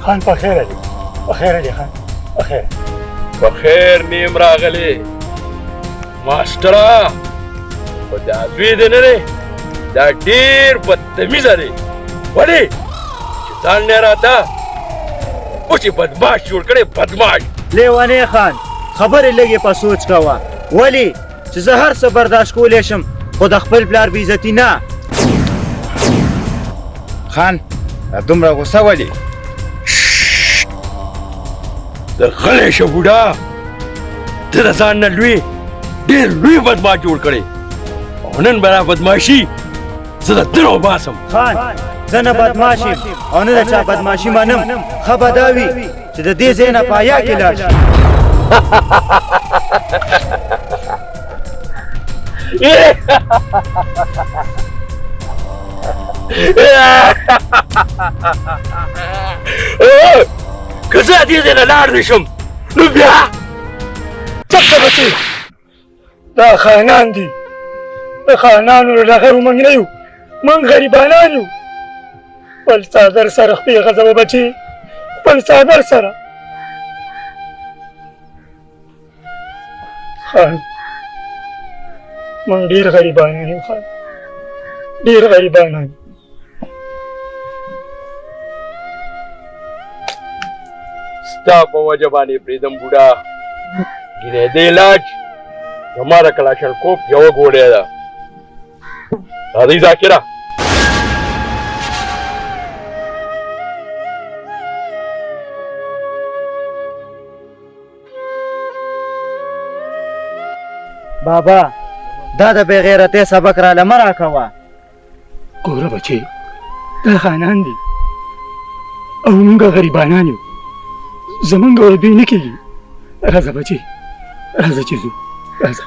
خان په خیره دی، په خیره دی خان، په خیره. په خیر نیم راغلی ماسټره، خو دا زوی دی نه دی، دا ډېر بدتمیزه دی. ولې چې ځان نه راته اوس یې بدماش جوړ کړی، بدماش. لیونی خان خبرې لږې په سوچ کوه، ولې چې زه هر څه برداشت کولی شم خو د خپل پلار بېعزتي نه. خان دا دومره غوسه ولې؟ د غلی شه بوډا، ته د ځان نه لوی ډېر لوی بدماش جوړ کړی، او نن به را بدماشي زه د دنو باسم. خان زه نه بدماش یم او نه د چا بدماشي منم. ښه به دا وي چې د دې ځای نه په حیا کې لاړ شي. که زه دې ځای نه لاړ نه شم نو بیا چپ شه بچې، دا خانان دي، د خانانو له ډغرو موږ نه یو، موږ غریبانان یو. خپل څادر سره خپې غځوه بچې، خپل څادر سره. خان موږ ډېر غریبانان یو خان، ډېر غریبانان. ستا په وجه باندې پرېږدم بوډا، ګینې د علاج زما د کلاشنکوف یوه ګولۍ ده. راځئ ذاکره. بابا دا د بې غیرتۍ سبق راله مه راکوه. ګوره بچې، دا خانان دي او موږ غریبانان یو، زمونږ او دوی نه کېږي. راځه بچې، راځه چې ځو، راځه.